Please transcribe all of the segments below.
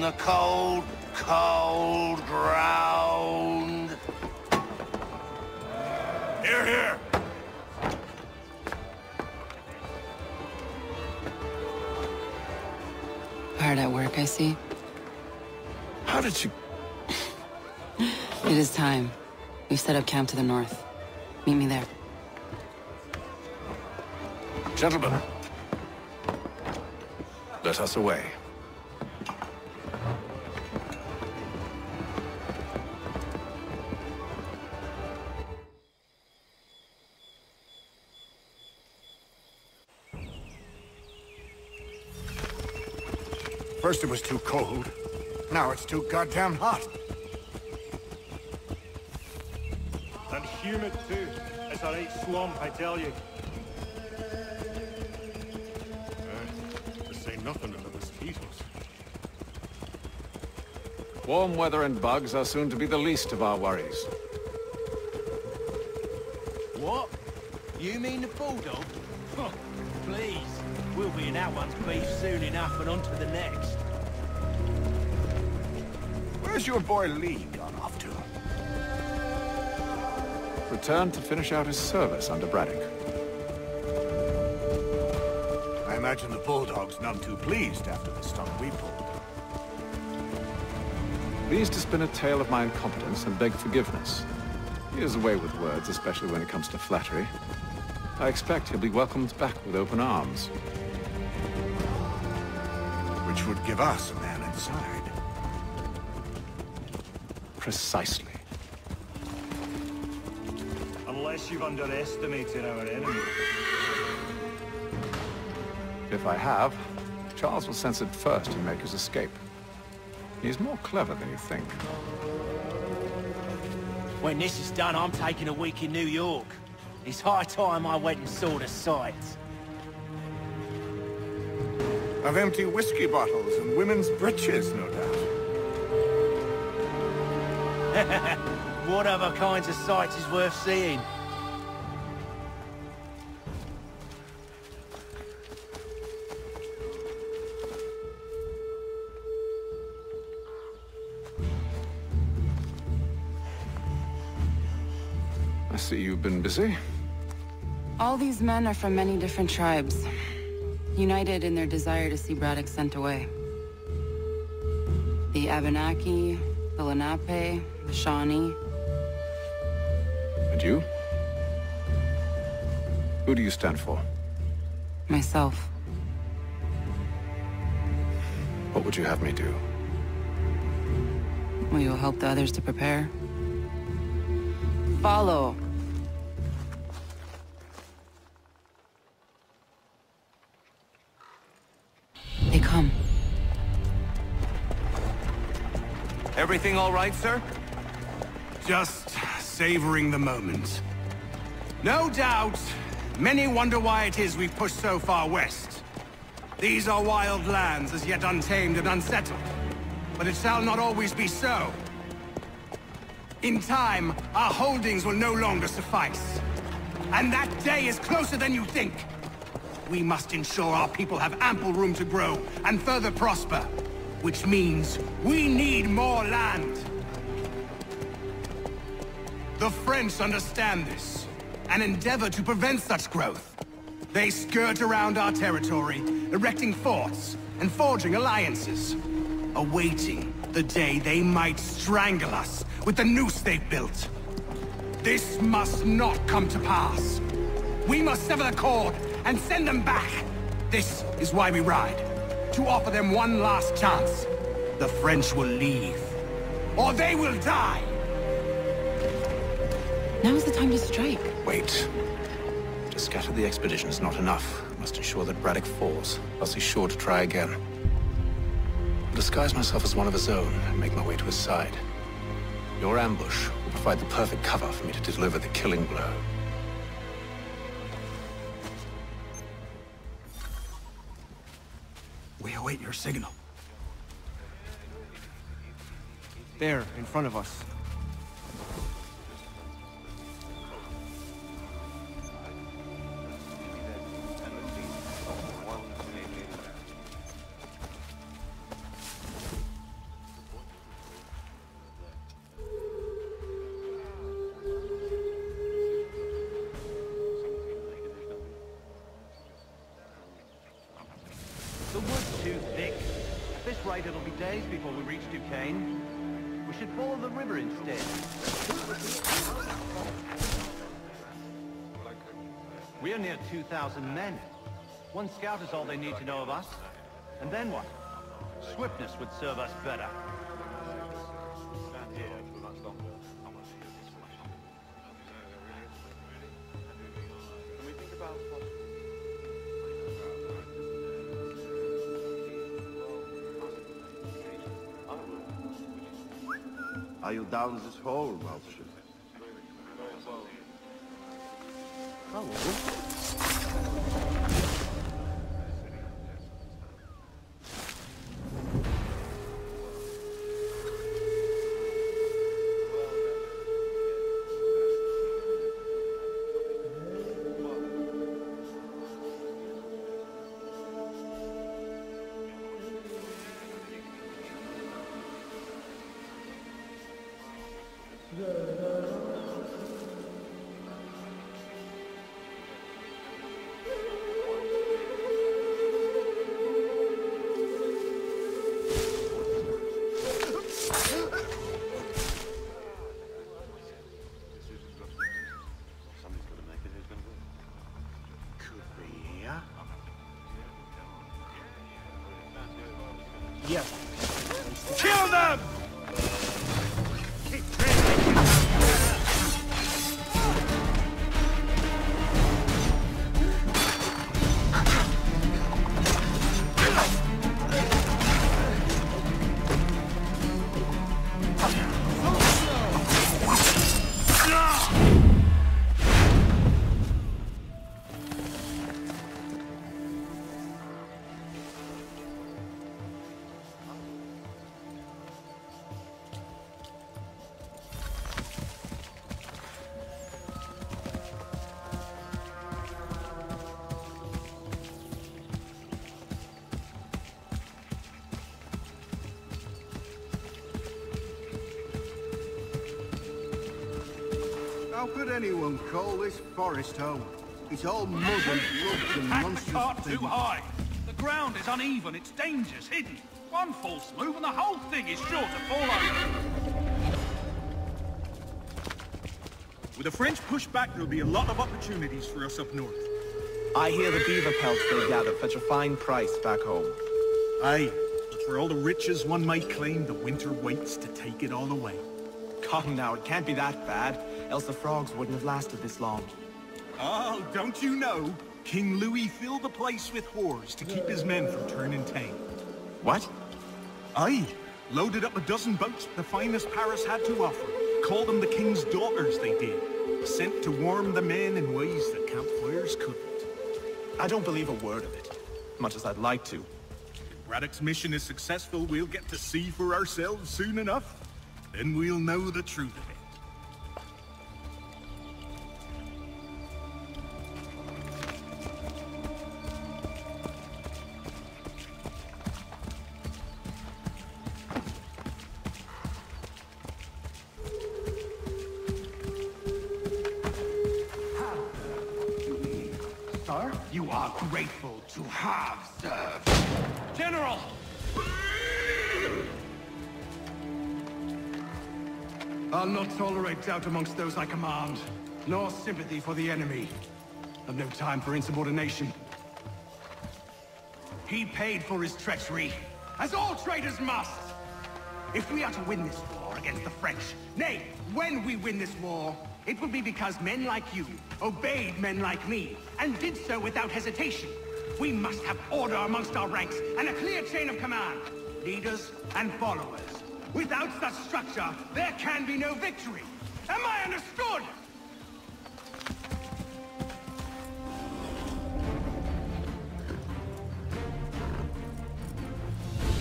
the cold, cold ground. Here, here. Hard at work, I see. How did you... It is time. We've set up camp to the north. Meet me there. Gentlemen, let us away. First it was too cold. Now it's too goddamn hot. And humid too. It's a right swamp, I tell you. To say nothing of the mosquitoes. Warm weather and bugs are soon to be the least of our worries. What? You mean the bulldog? Huh, please. We'll be in that one's beef soon enough and on to the next. Where's your boy Lee gone off to? Returned to finish out his service under Braddock. I imagine the Bulldog's none too pleased after the stunt we pulled. Pleased to spin a tale of my incompetence and beg forgiveness. He is away with words, especially when it comes to flattery. I expect he'll be welcomed back with open arms. Which would give us a man inside. Precisely. Unless you've underestimated our enemy. If I have, Charles will sense it first and make his escape. He's more clever than you think. When this is done, I'm taking a week in New York. It's high time I went and saw the sights. Of empty whiskey bottles and women's breeches, no doubt. What other kinds of sights is worth seeing? I see you've been busy. All these men are from many different tribes, united in their desire to see Braddock sent away. The Abenaki, the Lenape, the Shawnee. And you? Who do you stand for? Myself. What would you have me do? Will you help the others to prepare? Follow. They come. Everything all right, sir? Just savoring the moment. No doubt, many wonder why it is we've pushed so far west. These are wild lands, as yet untamed and unsettled. But it shall not always be so. In time, our holdings will no longer suffice. And that day is closer than you think. We must ensure our people have ample room to grow and further prosper. Which means we need more land. The French understand this, and endeavor to prevent such growth. They skirt around our territory, erecting forts and forging alliances, awaiting the day they might strangle us with the noose they've built. This must not come to pass. We must sever the cord and send them back. This is why we ride. To offer them one last chance. The French will leave. Or they will die! Now's the time to strike. Wait. To scatter the expedition is not enough. We must ensure that Braddock falls, else he's sure to try again. I'll disguise myself as one of his own and make my way to his side. Your ambush will provide the perfect cover for me to deliver the killing blow. We await your signal. There, in front of us. afraid it'll be days before we reach Duquesne. We should follow the river instead. We're near 2,000 men. One scout is all they need to know of us. And then what? Swiftness would serve us better. Stand here for much longer. Can we think about what... Are you down this hole, Malchus? Yes. Kill them! How could anyone call this forest home? It's all mud and rubs and Pack the monstrous cart things. too high. The ground is uneven, it's dangerous, hidden. One false move and the whole thing is sure to fall over. With the French push back, there'll be a lot of opportunities for us up north. I hear the beaver pelts they gather fetch a fine price back home. Aye, but for all the riches one might claim, the winter waits to take it all away. Come now, it can't be that bad, else the frogs wouldn't have lasted this long. Oh, don't you know? King Louis filled the place with whores to keep his men from turning tame. What? Aye, loaded up a dozen boats with the finest Paris had to offer. Called them the king's daughters, they did. Sent to warm the men in ways that campfires couldn't. I don't believe a word of it, much as I'd like to. If Braddock's mission is successful, we'll get to see for ourselves soon enough. Then we'll know the truth of it. Sir, you are grateful to have served. General! I'll not tolerate doubt amongst those I command, nor sympathy for the enemy. I've no time for insubordination. He paid for his treachery, as all traitors must. If we are to win this war against the French, nay, when we win this war, it will be because men like you obeyed men like me, and did so without hesitation. We must have order amongst our ranks, and a clear chain of command, leaders and followers. Without such structure, there can be no victory. Am I understood?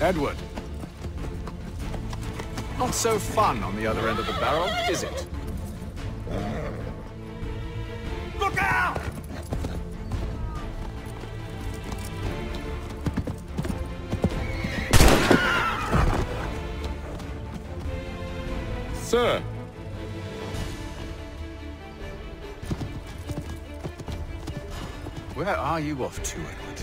Edward. Not so fun on the other end of the barrel, is it? Look out! Sir. Where are you off to, Edward?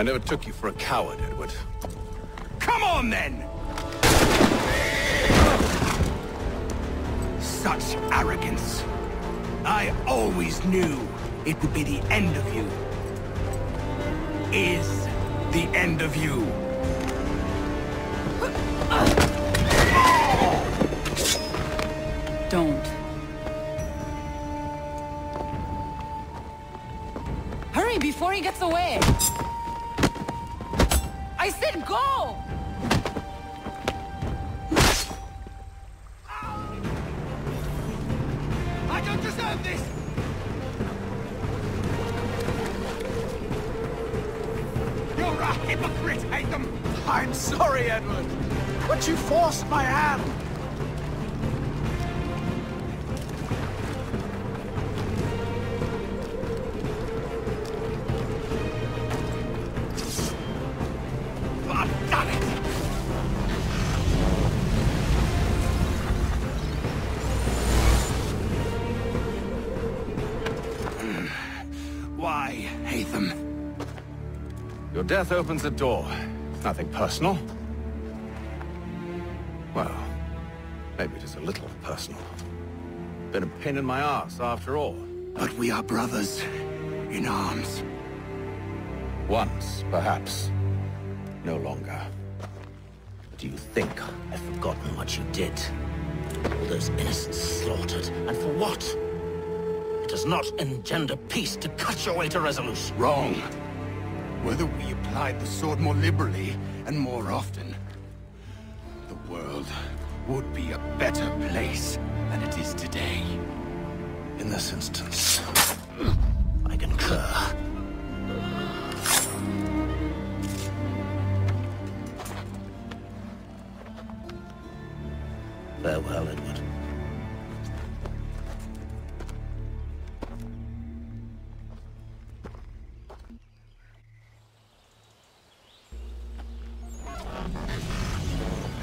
I never took you for a coward, Edward. Come on, then! Such arrogance. I always knew it would be the end of you. Is the end of you. Don't. Hurry before he gets away! I said go! I don't deserve this! You're a hypocrite, Haytham! I'm sorry, Edward, but you forced my hand. Why, Haytham? Your death opens a door. Nothing personal. Well, maybe it is a little personal. Been a pain in my ass, after all. But we are brothers in arms. Once, perhaps. No longer. Do you think I've forgotten what you did? All those innocents slaughtered, and for what? It does not engender peace to cut your way to resolution. Wrong. Whether we applied the sword more liberally and more often, the world would be a better place than it is today. In this instance, I concur. Farewell, Edward.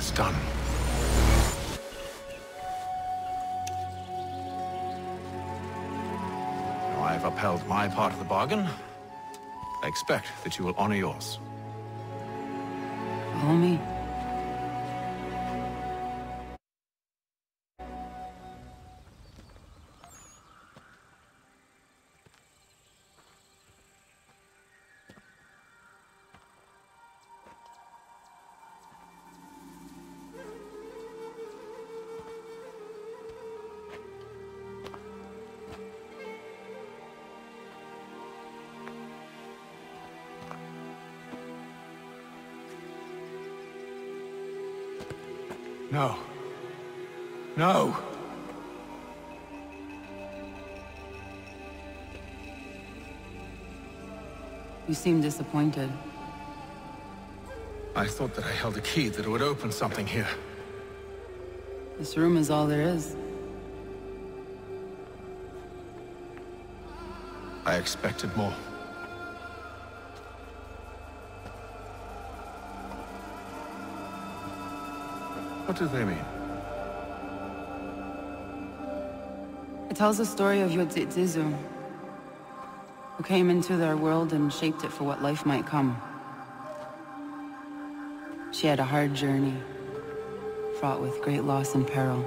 it's done. Now I've upheld my part of the bargain. I expect that you will honor yours. Follow me. No. No! You seem disappointed. I thought that I held a key that would open something here. This room is all there is. I expected more. What do they mean? It tells the story of Yodzizu, who came into their world and shaped it for what life might come. She had a hard journey, fraught with great loss and peril.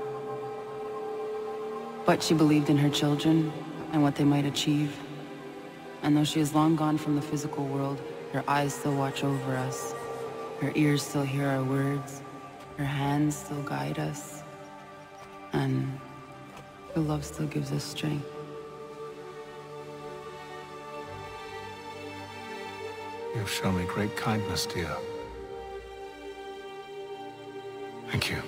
But she believed in her children and what they might achieve. And though she is long gone from the physical world, her eyes still watch over us. Her ears still hear our words. Her hands still guide us. And her love still gives us strength. You've shown me great kindness, dear. Thank you.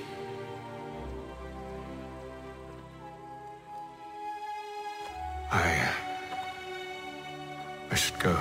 I should go.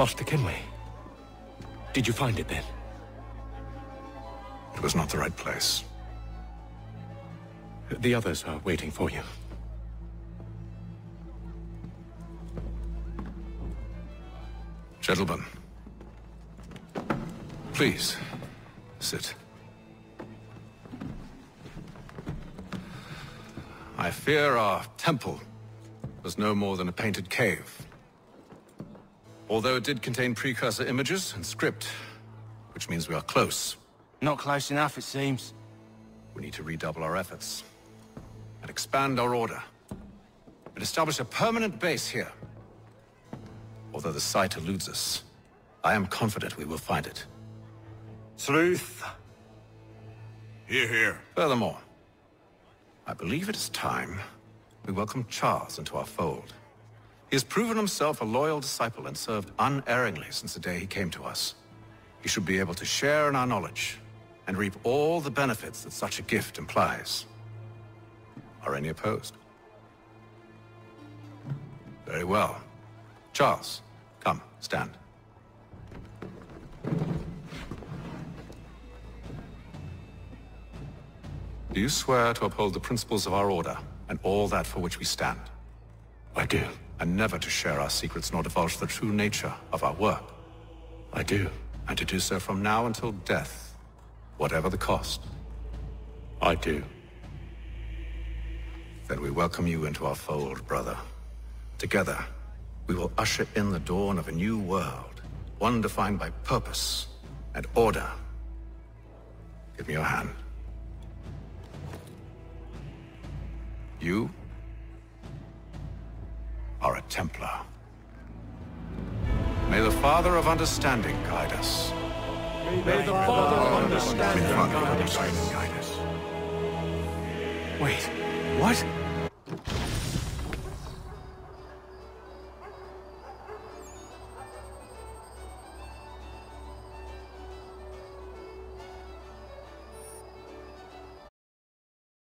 Master Kenway. Did you find it then? It was not the right place. The others are waiting for you. Gentlemen, please, sit. I fear our temple was no more than a painted cave. Although it did contain precursor images and script, which means we are close. Not close enough, it seems. We need to redouble our efforts and expand our order and establish a permanent base here. Although the site eludes us, I am confident we will find it. Truth. Hear, hear. Furthermore, I believe it is time we welcome Charles into our fold. He has proven himself a loyal disciple and served unerringly since the day he came to us. He should be able to share in our knowledge and reap all the benefits that such a gift implies. Are any opposed? Very well. Charles, come, stand. Do you swear to uphold the principles of our order and all that for which we stand? I do. And never to share our secrets nor divulge the true nature of our work? I do. And to do so from now until death, whatever the cost? I do. Then we welcome you into our fold, brother. Together, we will usher in the dawn of a new world, one defined by purpose and order. Give me your hand. You are a Templar. May the Father of Understanding guide us. May the Father of Understanding guide us. Wait, what?